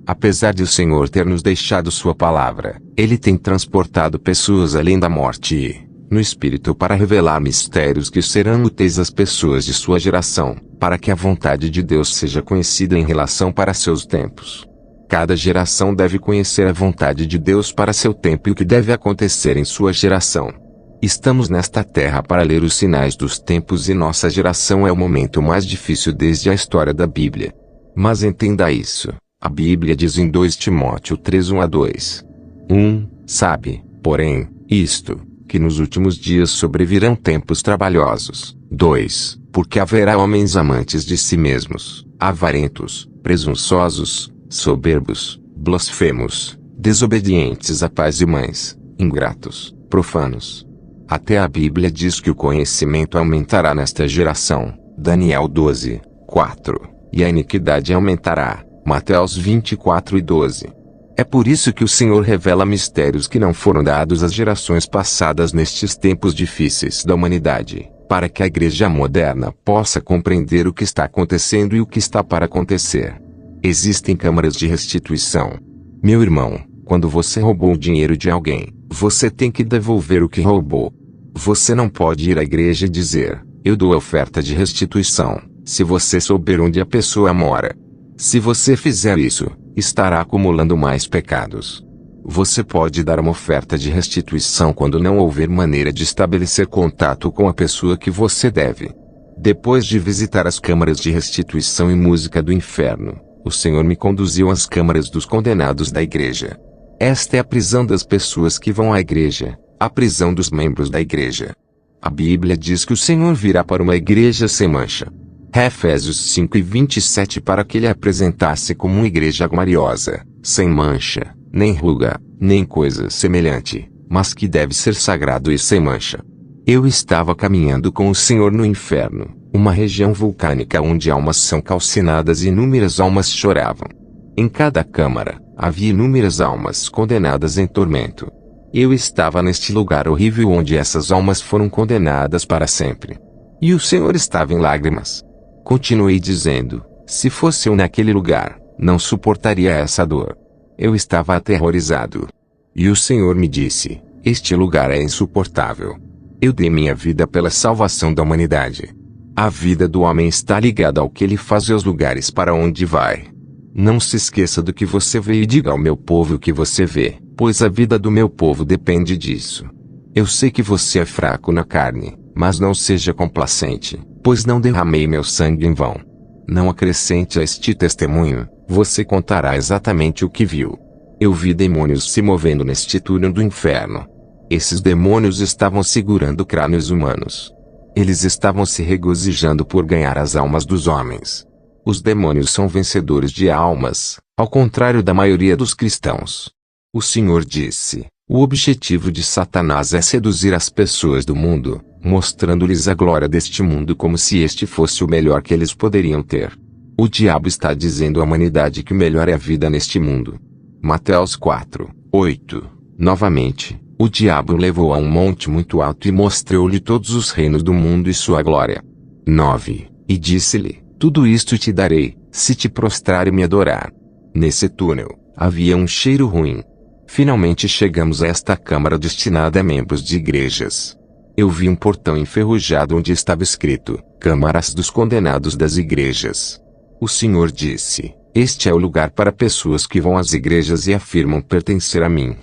Apesar de o Senhor ter nos deixado sua palavra, Ele tem transportado pessoas além da morte e, no Espírito, para revelar mistérios que serão úteis às pessoas de sua geração, para que a vontade de Deus seja conhecida em relação para seus tempos. Cada geração deve conhecer a vontade de Deus para seu tempo e o que deve acontecer em sua geração. Estamos nesta terra para ler os sinais dos tempos e nossa geração é o momento mais difícil desde a história da Bíblia. Mas entenda isso, a Bíblia diz em 2 Timóteo 3, 1-2. 1. Sabe, porém, isto, que nos últimos dias sobrevirão tempos trabalhosos. 2. Porque haverá homens amantes de si mesmos, avarentos, presunçosos, soberbos, blasfemos, desobedientes a pais e mães, ingratos, profanos. Até a Bíblia diz que o conhecimento aumentará nesta geração, Daniel 12, 4, e a iniquidade aumentará, Mateus 24 e 12. É por isso que o Senhor revela mistérios que não foram dados às gerações passadas nestes tempos difíceis da humanidade, para que a igreja moderna possa compreender o que está acontecendo e o que está para acontecer. Existem câmaras de restituição. Meu irmão, quando você roubou o dinheiro de alguém, você tem que devolver o que roubou. Você não pode ir à igreja e dizer, eu dou a oferta de restituição, se você souber onde a pessoa mora. Se você fizer isso, estará acumulando mais pecados. Você pode dar uma oferta de restituição quando não houver maneira de estabelecer contato com a pessoa que você deve. Depois de visitar as câmaras de restituição e música do inferno, o Senhor me conduziu às câmaras dos condenados da igreja. Esta é a prisão das pessoas que vão à igreja, a prisão dos membros da igreja. A Bíblia diz que o Senhor virá para uma igreja sem mancha. Efésios 5:27 para que ele apresentasse como uma igreja gloriosa, sem mancha, nem ruga, nem coisa semelhante, mas que deve ser sagrado e sem mancha. Eu estava caminhando com o Senhor no inferno, uma região vulcânica onde almas são calcinadas e inúmeras almas choravam. Em cada câmara, havia inúmeras almas condenadas em tormento. Eu estava neste lugar horrível onde essas almas foram condenadas para sempre. E o Senhor estava em lágrimas. Continuei dizendo, se fosse eu naquele lugar, não suportaria essa dor. Eu estava aterrorizado. E o Senhor me disse, este lugar é insuportável. Eu dei minha vida pela salvação da humanidade. A vida do homem está ligada ao que ele faz e aos lugares para onde vai. Não se esqueça do que você vê e diga ao meu povo o que você vê, pois a vida do meu povo depende disso. Eu sei que você é fraco na carne, mas não seja complacente, pois não derramei meu sangue em vão. Não acrescente a este testemunho, você contará exatamente o que viu. Eu vi demônios se movendo neste túnel do inferno. Esses demônios estavam segurando crânios humanos. Eles estavam se regozijando por ganhar as almas dos homens. Os demônios são vencedores de almas, ao contrário da maioria dos cristãos. O Senhor disse, o objetivo de Satanás é seduzir as pessoas do mundo, mostrando-lhes a glória deste mundo como se este fosse o melhor que eles poderiam ter. O diabo está dizendo à humanidade que o melhor é a vida neste mundo. Mateus 4, 8. Novamente, o diabo o levou a um monte muito alto e mostrou-lhe todos os reinos do mundo e sua glória. 9. E disse-lhe, tudo isto te darei, se te prostrar e me adorar. Nesse túnel, havia um cheiro ruim. Finalmente chegamos a esta câmara destinada a membros de igrejas. Eu vi um portão enferrujado onde estava escrito, Câmaras dos Condenados das Igrejas. O Senhor disse, este é o lugar para pessoas que vão às igrejas e afirmam pertencer a mim.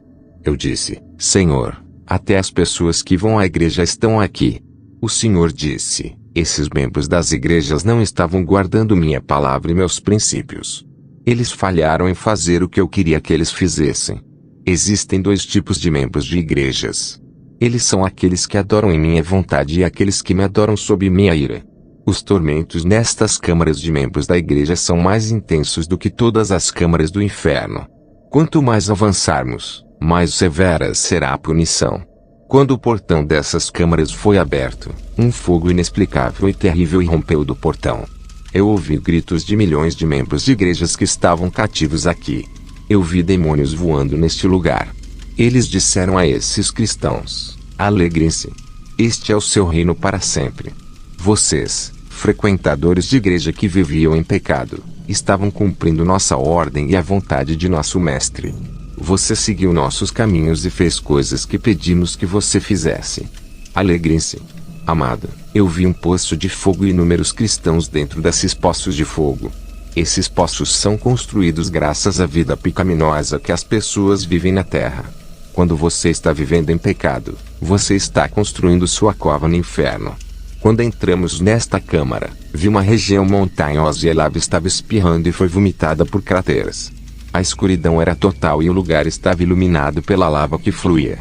Eu disse, Senhor, até as pessoas que vão à igreja estão aqui. O Senhor disse, esses membros das igrejas não estavam guardando minha palavra e meus princípios. Eles falharam em fazer o que eu queria que eles fizessem. Existem dois tipos de membros de igrejas. Eles são aqueles que adoram em minha vontade e aqueles que me adoram sob minha ira. Os tormentos nestas câmaras de membros da igreja são mais intensos do que todas as câmaras do inferno. Quanto mais avançarmos, mais severa será a punição. Quando o portão dessas câmaras foi aberto, um fogo inexplicável e terrível irrompeu do portão. Eu ouvi gritos de milhões de membros de igrejas que estavam cativos aqui. Eu vi demônios voando neste lugar. Eles disseram a esses cristãos, alegrem-se. Este é o seu reino para sempre. Vocês, frequentadores de igreja que viviam em pecado, estavam cumprindo nossa ordem e a vontade de nosso mestre. Você seguiu nossos caminhos e fez coisas que pedimos que você fizesse. Alegre-se. Amado, eu vi um poço de fogo e inúmeros cristãos dentro desses poços de fogo. Esses poços são construídos graças à vida pecaminosa que as pessoas vivem na terra. Quando você está vivendo em pecado, você está construindo sua cova no inferno. Quando entramos nesta câmara, vi uma região montanhosa e a lava estava espirrando e foi vomitada por crateras. A escuridão era total e o lugar estava iluminado pela lava que fluía.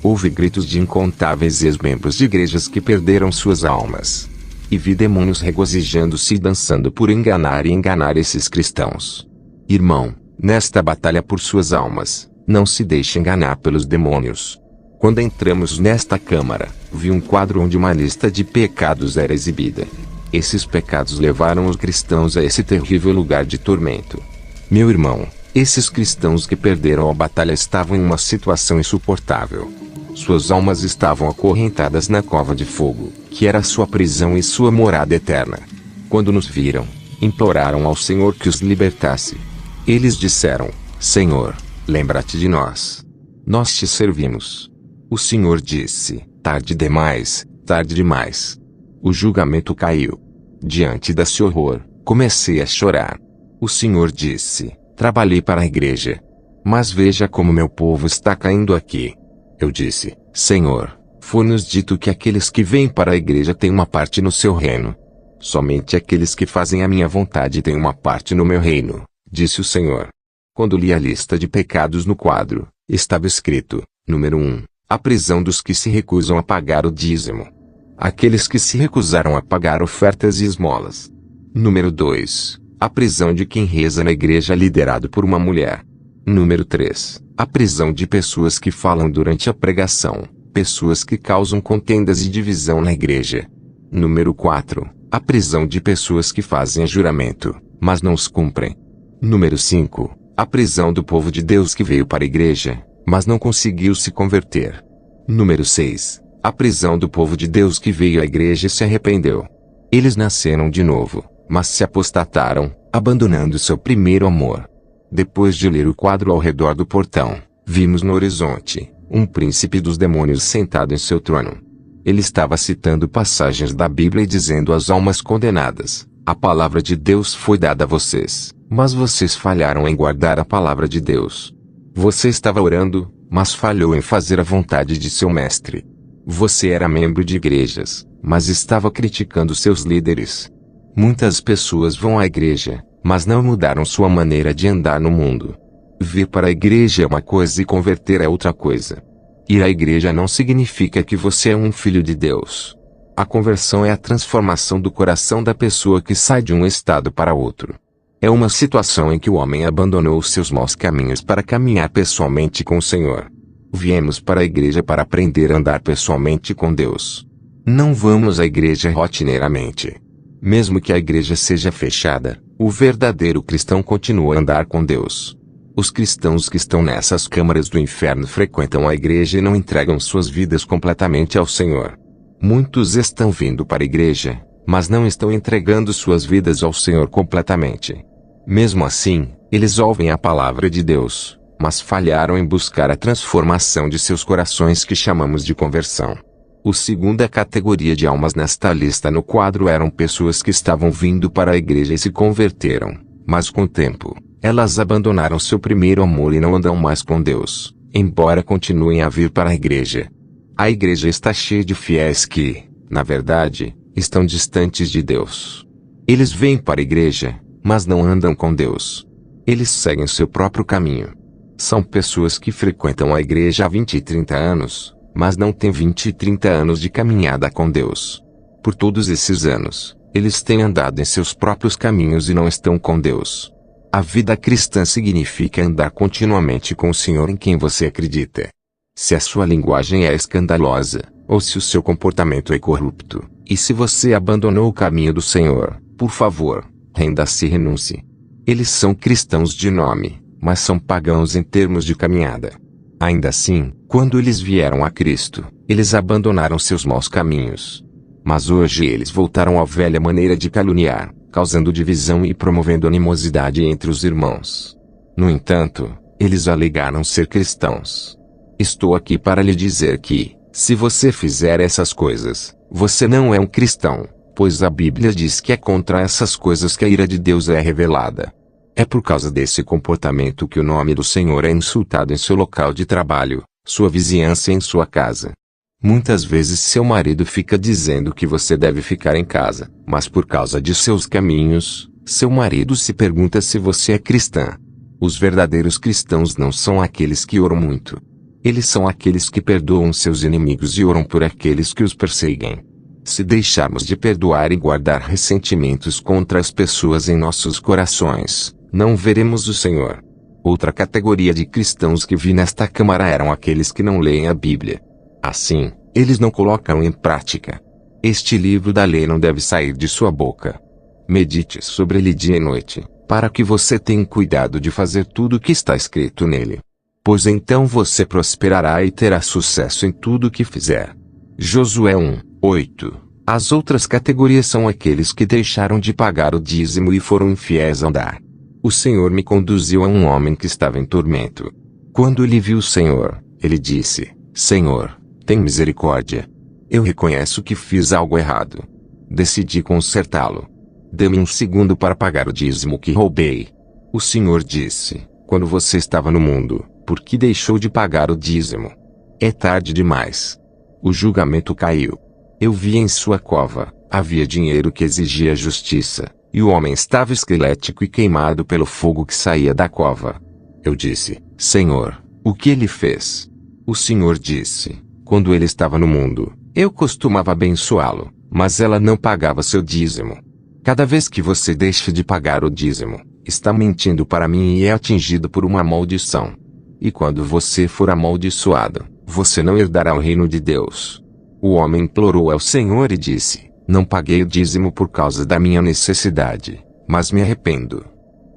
Houve gritos de incontáveis ex-membros de igrejas que perderam suas almas. E vi demônios regozijando-se e dançando por enganar e enganar esses cristãos. Irmão, nesta batalha por suas almas, não se deixe enganar pelos demônios. Quando entramos nesta câmara, vi um quadro onde uma lista de pecados era exibida. Esses pecados levaram os cristãos a esse terrível lugar de tormento. Meu irmão, esses cristãos que perderam a batalha estavam em uma situação insuportável. Suas almas estavam acorrentadas na cova de fogo, que era sua prisão e sua morada eterna. Quando nos viram, imploraram ao Senhor que os libertasse. Eles disseram: Senhor, lembra-te de nós. Nós te servimos. O Senhor disse: tarde demais, tarde demais. O julgamento caiu. Diante desse horror, comecei a chorar. O Senhor disse: trabalhei para a igreja. Mas veja como meu povo está caindo aqui. Eu disse: Senhor, foi-nos dito que aqueles que vêm para a igreja têm uma parte no seu reino. Somente aqueles que fazem a minha vontade têm uma parte no meu reino, disse o Senhor. Quando li a lista de pecados no quadro, estava escrito: número 1, a prisão dos que se recusam a pagar o dízimo. Aqueles que se recusaram a pagar ofertas e esmolas. Número 2, a prisão de quem reza na igreja liderado por uma mulher. Número 3, a prisão de pessoas que falam durante a pregação, pessoas que causam contendas e divisão na igreja. Número 4, a prisão de pessoas que fazem juramento, mas não os cumprem. Número 5, a prisão do povo de Deus que veio para a igreja, mas não conseguiu se converter. Número 6, a prisão do povo de Deus que veio à igreja e se arrependeu. Eles nasceram de novo, mas se apostataram, abandonando seu primeiro amor. Depois de ler o quadro ao redor do portão, vimos no horizonte um príncipe dos demônios sentado em seu trono. Ele estava citando passagens da Bíblia e dizendo às almas condenadas: a palavra de Deus foi dada a vocês, mas vocês falharam em guardar a palavra de Deus. Você estava orando, mas falhou em fazer a vontade de seu mestre. Você era membro de igrejas, mas estava criticando seus líderes. Muitas pessoas vão à igreja, mas não mudaram sua maneira de andar no mundo. Vir para a igreja é uma coisa e converter é outra coisa. Ir à igreja não significa que você é um filho de Deus. A conversão é a transformação do coração da pessoa que sai de um estado para outro. É uma situação em que o homem abandonou os seus maus caminhos para caminhar pessoalmente com o Senhor. Viemos para a igreja para aprender a andar pessoalmente com Deus. Não vamos à igreja rotineiramente. Mesmo que a igreja seja fechada, o verdadeiro cristão continua a andar com Deus. Os cristãos que estão nessas câmaras do inferno frequentam a igreja e não entregam suas vidas completamente ao Senhor. Muitos estão vindo para a igreja, mas não estão entregando suas vidas ao Senhor completamente. Mesmo assim, eles ouvem a palavra de Deus, mas falharam em buscar a transformação de seus corações que chamamos de conversão. A segunda categoria de almas nesta lista no quadro eram pessoas que estavam vindo para a igreja e se converteram, mas com o tempo, elas abandonaram seu primeiro amor e não andam mais com Deus, embora continuem a vir para a igreja. A igreja está cheia de fiéis que, na verdade, estão distantes de Deus. Eles vêm para a igreja, mas não andam com Deus. Eles seguem seu próprio caminho. São pessoas que frequentam a igreja há 20 e 30 anos, mas não têm 20 e 30 anos de caminhada com Deus. Por todos esses anos, eles têm andado em seus próprios caminhos e não estão com Deus. A vida cristã significa andar continuamente com o Senhor em quem você acredita. Se a sua linguagem é escandalosa, ou se o seu comportamento é corrupto, e se você abandonou o caminho do Senhor, por favor, renda-se e renuncie. Eles são cristãos de nome, mas são pagãos em termos de caminhada. Ainda assim, quando eles vieram a Cristo, eles abandonaram seus maus caminhos. Mas hoje eles voltaram à velha maneira de caluniar, causando divisão e promovendo animosidade entre os irmãos. No entanto, eles alegaram ser cristãos. Estou aqui para lhe dizer que, se você fizer essas coisas, você não é um cristão, pois a Bíblia diz que é contra essas coisas que a ira de Deus é revelada. É por causa desse comportamento que o nome do Senhor é insultado em seu local de trabalho, sua vizinhança e em sua casa. Muitas vezes seu marido fica dizendo que você deve ficar em casa, mas por causa de seus caminhos, seu marido se pergunta se você é cristã. Os verdadeiros cristãos não são aqueles que oram muito. Eles são aqueles que perdoam seus inimigos e oram por aqueles que os perseguem. Se deixarmos de perdoar e guardar ressentimentos contra as pessoas em nossos corações, não veremos o Senhor. Outra categoria de cristãos que vi nesta Câmara eram aqueles que não leem a Bíblia. Assim, eles não colocam em prática. Este livro da lei não deve sair de sua boca. Medite sobre ele dia e noite, para que você tenha cuidado de fazer tudo o que está escrito nele. Pois então você prosperará e terá sucesso em tudo o que fizer. Josué 1:8. As outras categorias são aqueles que deixaram de pagar o dízimo e foram infiéis a dar. O Senhor me conduziu a um homem que estava em tormento. Quando ele viu o Senhor, ele disse: Senhor, tem misericórdia. Eu reconheço que fiz algo errado. Decidi consertá-lo. Dê-me um segundo para pagar o dízimo que roubei. O Senhor disse: quando você estava no mundo, por que deixou de pagar o dízimo? É tarde demais. O julgamento caiu. Eu vi em sua cova, havia dinheiro que exigia justiça, e o homem estava esquelético e queimado pelo fogo que saía da cova. Eu disse: Senhor, o que ele fez? O Senhor disse: quando ele estava no mundo, eu costumava abençoá-lo, mas ela não pagava seu dízimo. Cada vez que você deixa de pagar o dízimo, está mentindo para mim e é atingido por uma maldição. E quando você for amaldiçoado, você não herdará o reino de Deus. O homem implorou ao Senhor e disse: não paguei o dízimo por causa da minha necessidade, mas me arrependo.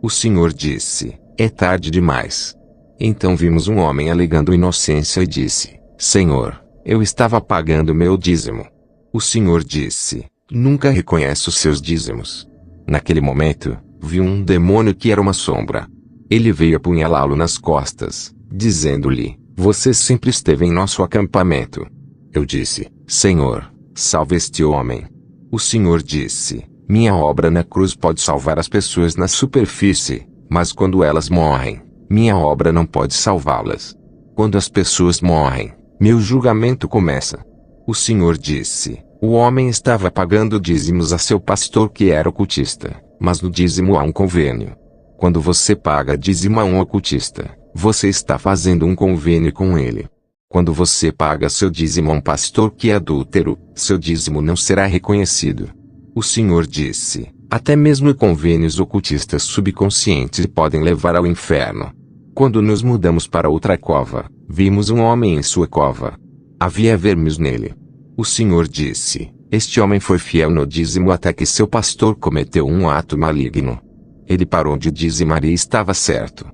O Senhor disse: é tarde demais. Então vimos um homem alegando inocência e disse: Senhor, eu estava pagando meu dízimo. O Senhor disse: nunca reconheço seus dízimos. Naquele momento, vi um demônio que era uma sombra. Ele veio apunhalá-lo nas costas, dizendo-lhe: você sempre esteve em nosso acampamento. Eu disse: Senhor, salve este homem. O Senhor disse: minha obra na cruz pode salvar as pessoas na superfície, mas quando elas morrem, minha obra não pode salvá-las. Quando as pessoas morrem, meu julgamento começa. O Senhor disse: o homem estava pagando dízimos a seu pastor que era ocultista, mas no dízimo há um convênio. Quando você paga dízimo a um ocultista, você está fazendo um convênio com ele. Quando você paga seu dízimo a um pastor que é adúltero, seu dízimo não será reconhecido. O Senhor disse: até mesmo convênios ocultistas subconscientes podem levar ao inferno. Quando nos mudamos para outra cova, vimos um homem em sua cova. Havia vermes nele. O Senhor disse: este homem foi fiel no dízimo até que seu pastor cometeu um ato maligno. Ele parou de dizimar e estava certo.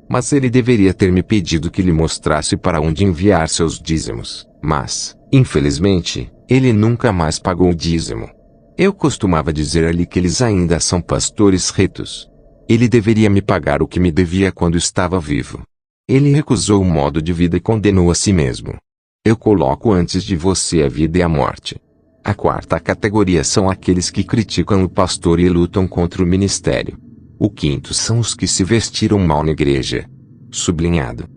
Mas ele deveria ter me pedido que lhe mostrasse para onde enviar seus dízimos. Mas, infelizmente, ele nunca mais pagou o dízimo. Eu costumava dizer-lhe que eles ainda são pastores retos. Ele deveria me pagar o que me devia quando estava vivo. Ele recusou o modo de vida e condenou a si mesmo. Eu coloco antes de você a vida e a morte. A quarta categoria são aqueles que criticam o pastor e lutam contra o ministério. O quinto são os que se vestiram mal na igreja. Sublinhado.